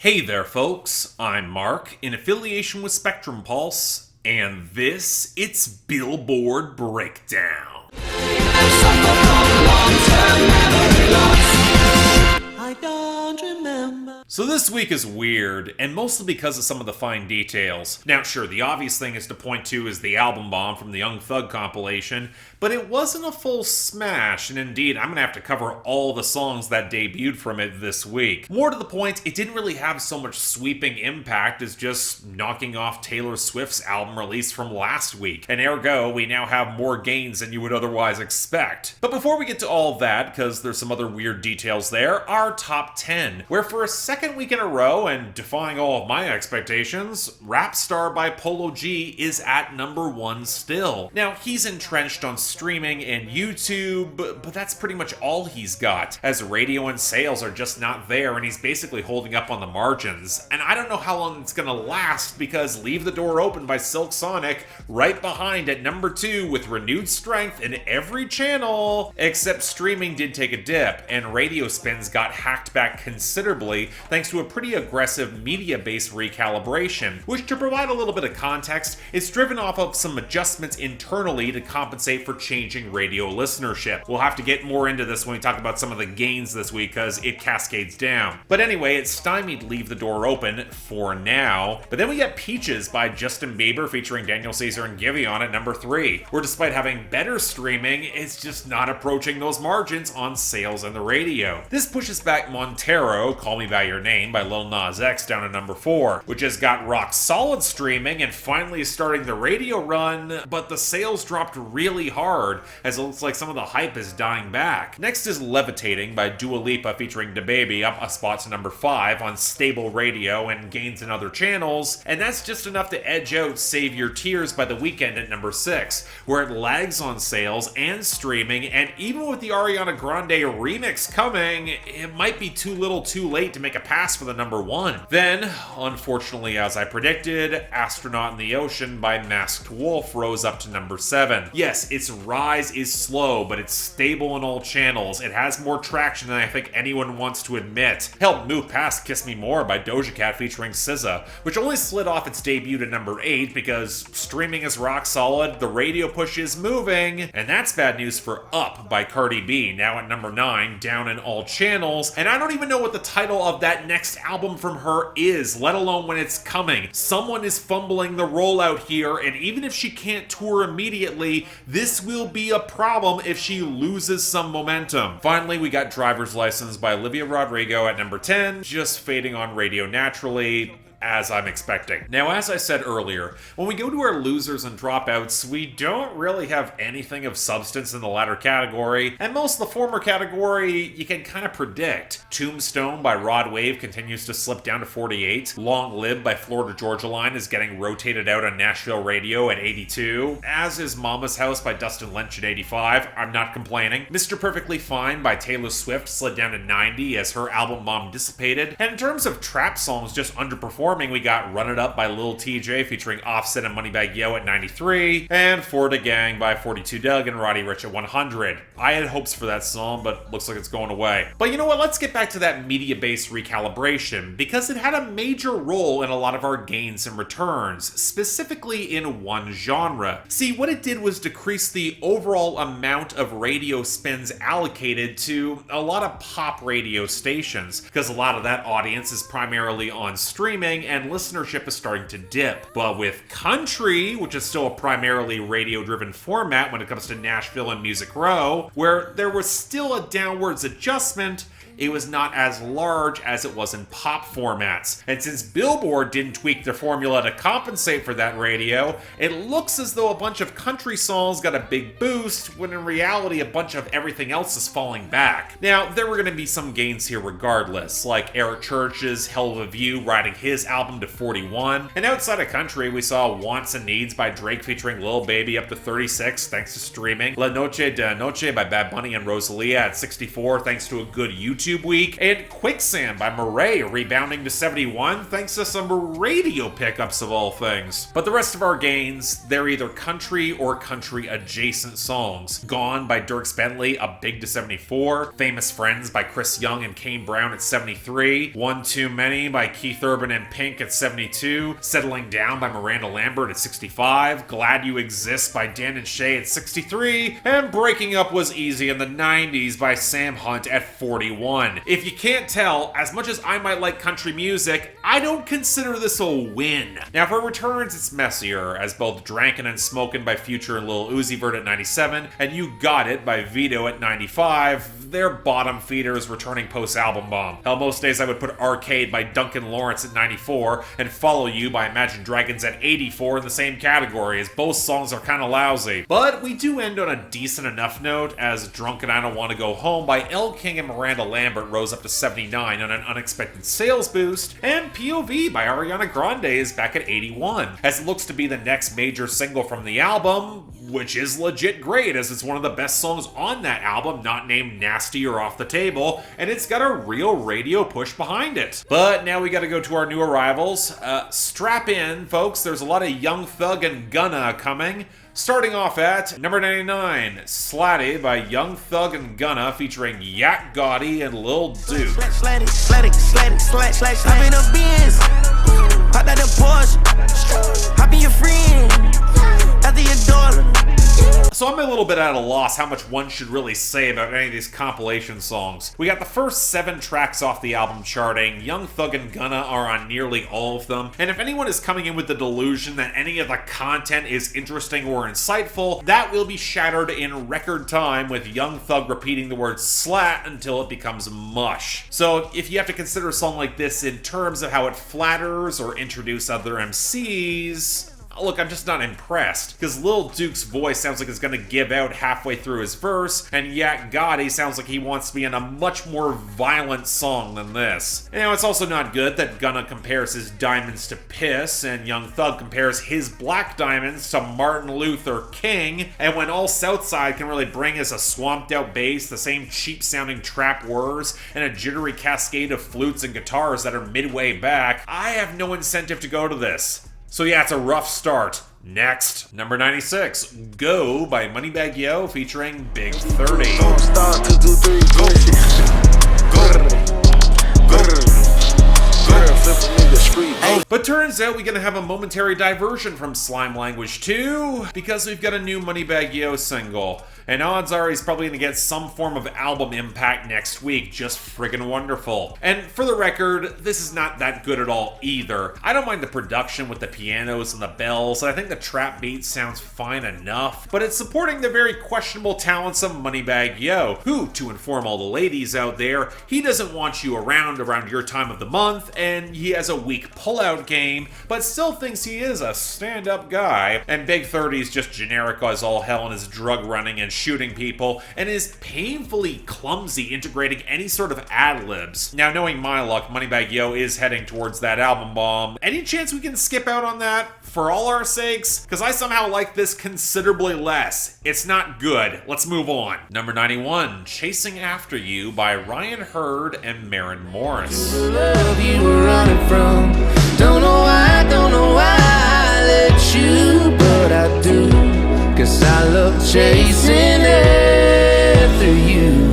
Hey there, folks. I'm Mark, in affiliation with Spectrum Pulse, and it's Billboard Breakdown. I don't remember. So this week is weird, and mostly because of some of the fine details. Now, sure, the obvious thing is to point to is the album bomb from the Young Thug compilation, but it wasn't a full smash, and indeed, I'm gonna have to cover all the songs that debuted from it this week. More to the point, it didn't really have so much sweeping impact as just knocking off Taylor Swift's album release from last week, and ergo, we now have more gains than you would otherwise expect. But before we get to all that, because there's some other weird details there, our top 10, where for a second week in a row, and defying all of my expectations, Rap Star by Polo G is at number 1 still. Now, he's entrenched on streaming and YouTube, but that's pretty much all he's got, as radio and sales are just not there, and he's basically holding up on the margins. And I don't know how long it's gonna last, because Leave the Door Open by Silk Sonic right behind at number 2 with renewed strength in every channel, except streaming did take a dip, and radio spins got hacked back considerably thanks to a pretty aggressive media-based recalibration, which, to provide a little bit of context, is driven off of some adjustments internally to compensate for changing radio listenership. We'll have to get more into this when we talk about some of the gains this week, because it cascades down. But anyway, it stymied Leave the Door Open for now. But then we get Peaches by Justin Bieber featuring Daniel Caesar and Giveon at number 3, where despite having better streaming, it's just not approaching those margins on sales and the radio. This pushes back Montero, Call Me By Your Name by Lil Nas X down to number 4, which has got rock solid streaming and finally is starting the radio run, but the sales dropped really hard, as it looks like some of the hype is dying back. Next is Levitating by Dua Lipa featuring DaBaby, up a spot to number 5 on stable radio and gains in other channels, and that's just enough to edge out Save Your Tears by The Weeknd at number 6, where it lags on sales and streaming, and even with the Ariana Grande remix coming, it might be too little too late to make a pass for the number 1. Then, unfortunately as I predicted, Astronaut in the Ocean by Masked Wolf rose up to number 7. Yes, its rise is slow, but it's stable in all channels. It has more traction than I think anyone wants to admit. Helped move past Kiss Me More by Doja Cat featuring SZA, which only slid off its debut to number 8 because streaming is rock solid, the radio push is moving, and that's bad news for Up by Cardi B, now at number 9, down in all channels, and I don't even know what the title of that next album from her is, let alone when it's coming. Someone is fumbling the rollout here, and even if she can't tour immediately, this will be a problem if she loses some momentum. Finally, we got Driver's License by Olivia Rodrigo at number 10, just fading on radio naturally, as I'm expecting. Now, as I said earlier, when we go to our losers and dropouts, we don't really have anything of substance in the latter category, and most of the former category you can kind of predict. Tombstone by Rod Wave continues to slip down to 48. Long Live by Florida Georgia Line is getting rotated out on Nashville radio at 82. As is Mama's House by Dustin Lynch at 85. I'm not complaining. Mr. Perfectly Fine by Taylor Swift slid down to 90 as her album bomb dissipated. And in terms of trap songs just underperforming, we got Run It Up by Lil TJ featuring Offset and Moneybagg Yo at 93, and For the Gang by 42 Dugg and Roddy Ricch at 100. I had hopes for that song, but looks like it's going away. But you know what, let's get back to that media-based recalibration, because it had a major role in a lot of our gains and returns, specifically in one genre. See, what it did was decrease the overall amount of radio spins allocated to a lot of pop radio stations, because a lot of that audience is primarily on streaming, and listenership is starting to dip. But with country, which is still a primarily radio-driven format when it comes to Nashville and Music Row, where there was still a downwards adjustment, it was not as large as it was in pop formats. And since Billboard didn't tweak their formula to compensate for that radio, it looks as though a bunch of country songs got a big boost, when in reality a bunch of everything else is falling back. Now, there were going to be some gains here regardless, like Eric Church's Hell of a View riding his album to 41, and outside of country we saw Wants and Needs by Drake featuring Lil Baby up to 36 thanks to streaming, La Noche de Noche by Bad Bunny and Rosalia at 64 thanks to a good YouTube YouTube week, and Quicksand by Maren rebounding to 71 thanks to some radio pickups of all things. But the rest of our gains, they're either country or country adjacent songs. Gone by Dierks Bentley up big to 74, Famous Friends by Chris Young and Kane Brown at 73, One Too Many by Keith Urban and Pink at 72, Settling Down by Miranda Lambert at 65, Glad You Exist by Dan and Shay at 63, and Breaking Up Was Easy in the 90s by Sam Hunt at 41. If you can't tell, as much as I might like country music, I don't consider this a win. Now for returns, it's messier, as both Drankin' and Smokin' by Future and Lil Uzi Vert at 97, and You Got It by Vito at 95, they're bottom feeders returning post-album bomb. Hell, most days I would put Arcade by Duncan Lawrence at 94, and Follow You by Imagine Dragons at 84 in the same category, as both songs are kinda lousy. But we do end on a decent enough note, as Drunk and I Don't Want to Go Home by Elle King and Miranda Lambert rose up to 79 on an unexpected sales boost, and POV by Ariana Grande is back at 81, as it looks to be the next major single from the album, which is legit great, as it's one of the best songs on that album, not named Nasty or Off the Table, and it's got a real radio push behind it. But now we gotta go to our new arrivals. Strap in, folks, there's a lot of Young Thug and Gunna coming. Starting off at number 99, Slatty by Young Thug and Gunna featuring Yak Gotti and Lil Duke. Slatty, hop in a Benz, hop out the Porsche, hop in your friend, after your daughter. So I'm a little bit at a loss how much one should really say about any of these compilation songs. We got the first 7 tracks off the album charting, Young Thug and Gunna are on nearly all of them, and if anyone is coming in with the delusion that any of the content is interesting or insightful, that will be shattered in record time with Young Thug repeating the word slat until it becomes mush. So if you have to consider a song like this in terms of how it flatters or introduce other MCs, look, I'm just not impressed, because Lil Duke's voice sounds like it's gonna give out halfway through his verse, and Yak Gotti sounds like he wants to be in a much more violent song than this. Now, it's also not good that Gunna compares his diamonds to piss, and Young Thug compares his black diamonds to Martin Luther King, and when all Southside can really bring is a swamped out bass, the same cheap sounding trap whirs, and a jittery cascade of flutes and guitars that are midway back, I have no incentive to go to this. So yeah, it's a rough start. Next, number 96, Go by Moneybagg Yo featuring Big 30. But turns out we're gonna have a momentary diversion from Slime Language 2 because we've got a new Moneybagg Yo single. And odds are he's probably gonna get some form of album impact next week. Just friggin' wonderful. And for the record, this is not that good at all either. I don't mind the production with the pianos and the bells, and I think the trap beat sounds fine enough, but it's supporting the very questionable talents of Moneybagg Yo, who, to inform all the ladies out there, he doesn't want you around your time of the month, and he has a weak pullout game, but still thinks he is a stand-up guy. And Big 30 is just generic as all hell and is drug running and shooting people, and is painfully clumsy integrating any sort of ad-libs. Now, knowing my luck, Moneybagg Yo is heading towards that album bomb. Any chance we can skip out on that for all our sakes? Because I somehow like this considerably less. It's not good. Let's move on. Number 91, Chasing After You by Ryan Hurd and Maren Morris. The love you were running from. Don't know why I let you, but I do. 'Cause I love chasing after you.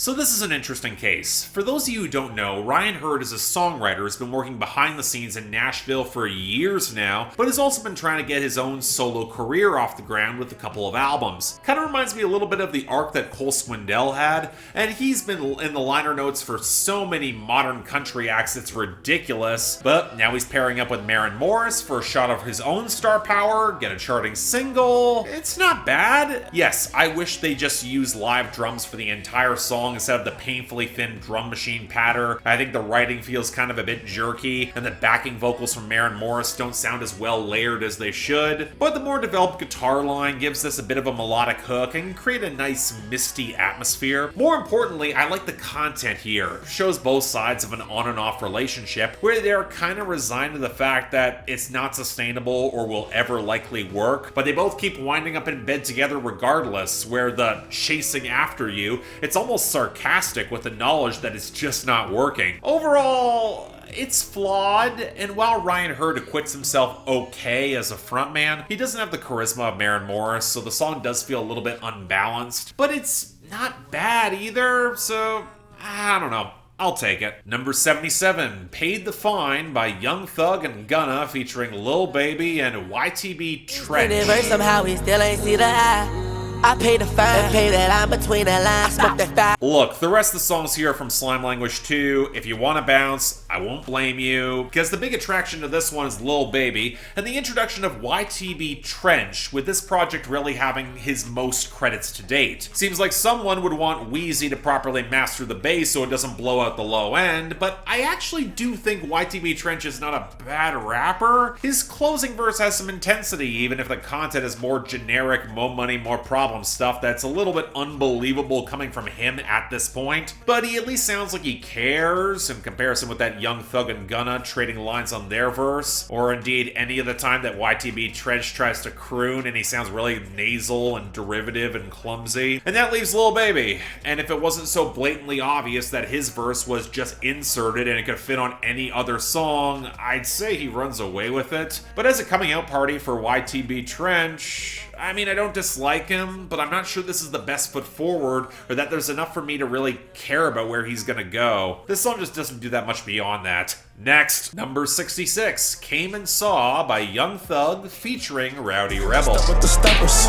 So this is an interesting case. For those of you who don't know, Ryan Hurd is a songwriter who's been working behind the scenes in Nashville for years now, but has also been trying to get his own solo career off the ground with a couple of albums. Kind of reminds me a little bit of the arc that Cole Swindell had, and he's been in the liner notes for so many modern country acts it's ridiculous, but now he's pairing up with Maren Morris for a shot of his own star power, get a charting single. It's not bad. Yes, I wish they just used live drums for the entire song instead of the painfully thin drum machine patter. I think the writing feels kind of a bit jerky, and the backing vocals from Maren Morris don't sound as well layered as they should, but the more developed guitar line gives this a bit of a melodic hook and create a nice misty atmosphere. More importantly, I like the content here. It shows both sides of an on and off relationship where they're kind of resigned to the fact that it's not sustainable or will ever likely work, but they both keep winding up in bed together regardless, where the chasing after you, it's almost sarcastic drastic with the knowledge that it's just not working. Overall, it's flawed, and while Ryan Hurd acquits himself okay as a frontman, he doesn't have the charisma of Maren Morris, so the song does feel a little bit unbalanced, but it's not bad either, so I don't know. I'll take it. Number 77, Paid the Fine by Young Thug and Gunna featuring Lil Baby and YTB Trench. Somehow we still ain't see the eye. I paid the fine, pay that line between the lines, smoke that fire. Look, the rest of the songs here are from Slime Language 2. If you want to bounce, I won't blame you, because the big attraction to this one is Lil Baby, and the introduction of YTB Trench, with this project really having his most credits to date. Seems like someone would want Wheezy to properly master the bass so it doesn't blow out the low end, but I actually do think YTB Trench is not a bad rapper. His closing verse has some intensity, even if the content is more generic, more money, more problems stuff that's a little bit unbelievable coming from him at this point. But he at least sounds like he cares in comparison with that Young Thug and Gunna trading lines on their verse, or indeed any of the time that YTB Trench tries to croon and he sounds really nasal and derivative and clumsy. And that leaves Lil Baby. And if it wasn't so blatantly obvious that his verse was just inserted and it could fit on any other song, I'd say he runs away with it. But as a coming out party for YTB Trench, I mean, I don't dislike him, but I'm not sure this is the best foot forward, or that there's enough for me to really care about where he's gonna go. This song just doesn't do that much beyond that. Next, number 66, Came and Saw by Young Thug featuring Rowdy Rebel. With the steppers.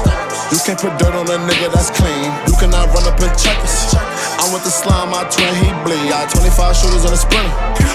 You can't put dirt on a nigga that's clean. You cannot run up and check us. I went to slime, my twin, he bleed. I had 25 shooters on a sprinter.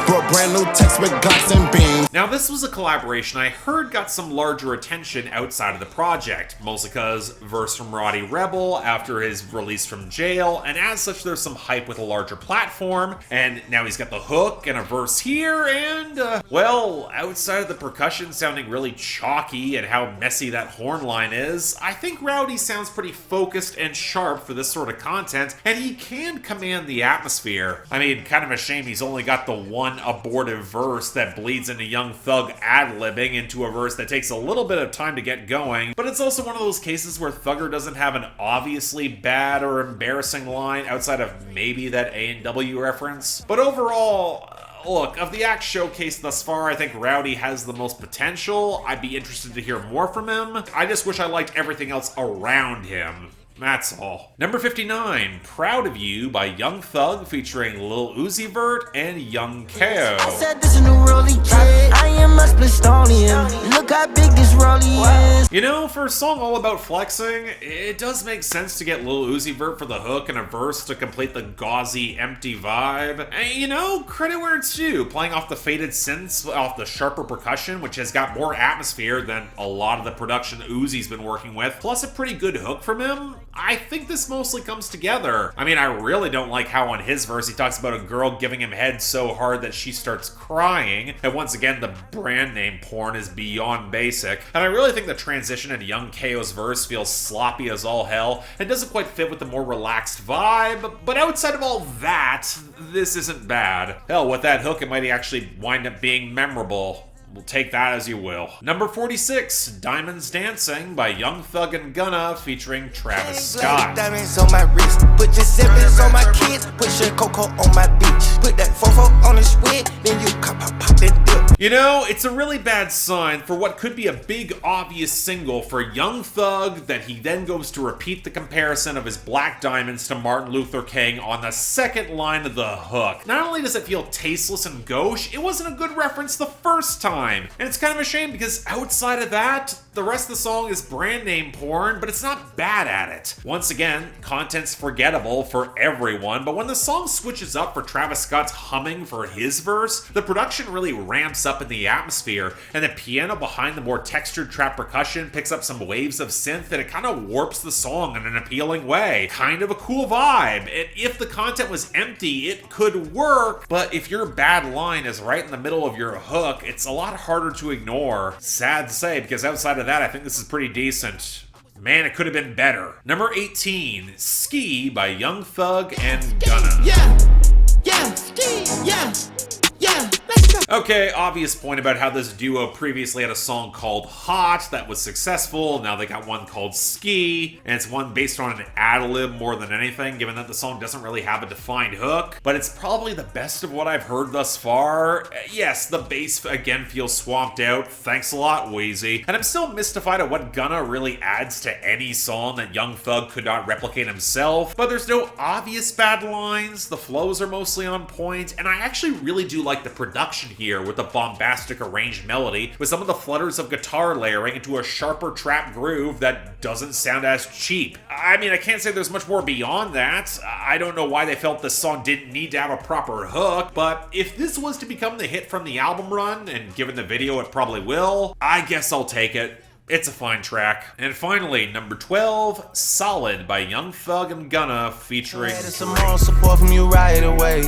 Brought brand new text with Glocks and beams. Now, this was a collaboration I heard got some larger attention outside of the project, mostly because verse from Rowdy Rebel after his release from jail, and as such there's some hype with a larger platform, and now he's got the hook and a verse here, and, well, outside of the percussion sounding really chalky and how messy that horn line is, I think Rowdy sounds pretty focused and sharp for this sort of content, and he can command the atmosphere. I mean, kind of a shame he's only got the one abortive verse that bleeds into Young Thug ad-libbing into a verse that takes a little bit of time to get going, but it's also one of those cases where Thugger doesn't have an obviously bad or embarrassing line outside of maybe that A&W reference. But overall, look, of the acts showcased thus far, I think Rowdy has the most potential. I'd be interested to hear more from him. I just wish I liked everything else around him. That's all. Number 59, Proud of You by Young Thug featuring Lil Uzi Vert and Young Kayo. I said this in a rolling trade. I am a Splistonian. Look how big this rollie is. You know, for a song all about flexing, it does make sense to get Lil Uzi Vert for the hook and a verse to complete the gauzy, empty vibe. And, you know, credit where it's due, playing off the faded synths, off the sharper percussion, which has got more atmosphere than a lot of the production Uzi's been working with, plus a pretty good hook from him. I think this mostly comes together. I mean, I really don't like how on his verse he talks about a girl giving him head so hard that she starts crying, and once again the brand name porn is beyond basic, and I really think the transition into Young Kayo's verse feels sloppy as all hell and doesn't quite fit with the more relaxed vibe, but outside of all that, this isn't bad. Hell, with that hook it might actually wind up being memorable. We'll take that as you will. Number 46, Diamonds Dancing by Young Thug and Gunna featuring Travis Scott. Diamonds on my wrist, put the zippers on my kids, put your cocoa on my beach, put that fofo on his wig, then you pop and dip. You know, it's a really bad sign for what could be a big obvious single for Young Thug that he then goes to repeat the comparison of his black diamonds to Martin Luther King on the second line of the hook. Not only does it feel tasteless and gauche, it wasn't a good reference the first time. And it's kind of a shame because outside of that, the rest of the song is brand name porn, but it's not bad at it. Once again, content's forgettable for everyone, but when the song switches up for Travis Scott's humming for his verse, the production really ramps up in the atmosphere, and the piano behind the more textured trap percussion picks up some waves of synth, and it kind of warps the song in an appealing way. Kind of a cool vibe. And if the content was empty, it could work, but if your bad line is right in the middle of your hook, it's a lot harder to ignore. Sad to say, because outside of that, I think this is pretty decent. Man, it could have been better. Number 18, Ski by Young Thug and Gunna. Yeah, ski, yeah, let's go. Okay, obvious point about how this duo previously had a song called Hot that was successful. Now they got one called Ski, and it's one based on an ad-lib more than anything, given that the song doesn't really have a defined hook. But it's probably the best of what I've heard thus far. Yes, the bass again feels swamped out. Thanks a lot, Wheezy. And I'm still mystified at what Gunna really adds to any song that Young Thug could not replicate himself. But there's no obvious bad lines. The flows are mostly on point, and I actually really do like the production here with the bombastic arranged melody, with some of the flutters of guitar layering into a sharper trap groove that doesn't sound as cheap. I mean, I can't say there's much more beyond that. I don't know why they felt this song didn't need to have a proper hook, but if this was to become the hit from the album run, and given the video it probably will, I guess I'll take it. It's a fine track. And finally, number 12, Solid by Young Thug and Gunna featuring Some moral support from you right away.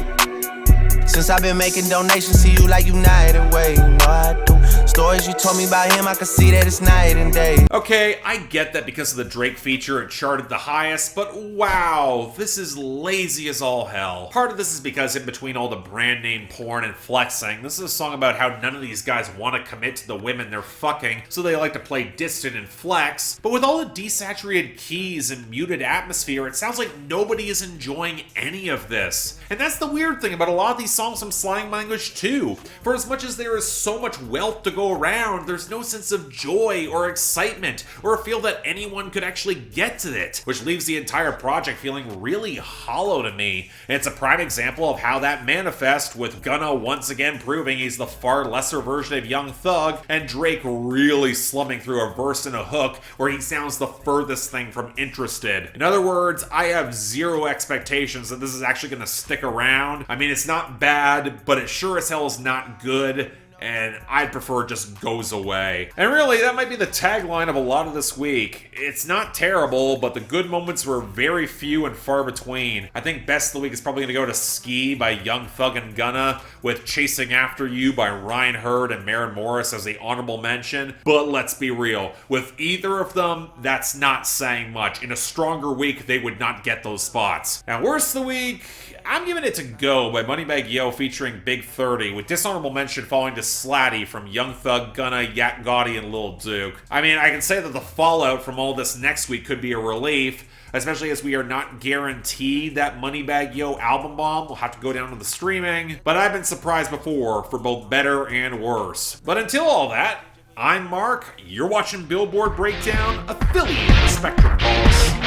Since I've been making donations to you like United Way, you know I do. Stories you told me about him, I can see that it's night and day. Okay, I get that because of the Drake feature it charted the highest, but wow, this is lazy as all hell. Part of this is because in between all the brand name porn and flexing, this is a song about how none of these guys want to commit to the women they're fucking, so they like to play distant and flex. But with all the desaturated keys and muted atmosphere, it sounds like nobody is enjoying any of this. And that's the weird thing about a lot of these songs from slang language too. For as much as there is so much wealth to go around, there's no sense of joy or excitement or a feel that anyone could actually get to it, which leaves the entire project feeling really hollow to me. And it's a prime example of how that manifests, with Gunna once again proving he's the far lesser version of Young Thug, and Drake really slumming through a verse and a hook where he sounds the furthest thing from interested. In other words, I have zero expectations that this is actually going to stick around. I mean, it's not bad, but it sure as hell is not good, and I'd prefer it just goes away. And really, that might be the tagline of a lot of this week. It's not terrible, but the good moments were very few and far between. I think best of the week is probably going to go to Ski by Young Thug and Gunna, with Chasing After You by Ryan Hurd and Maren Morris as the honorable mention. But let's be real, with either of them, that's not saying much. In a stronger week, they would not get those spots. Now, worst of the week, I'm giving it to Go by Moneybagg Yo featuring Big 30, with dishonorable mention falling to Slatty from Young Thug, Gunna, Yak Gotti, and Lil Duke. I mean, I can say that the fallout from all this next week could be a relief, especially as we are not guaranteed that Moneybagg Yo album bomb will have to go down to the streaming, but I've been surprised before for both better and worse. But until all that, I'm Mark, you're watching Billboard Breakdown, affiliate of Spectrum Pulse.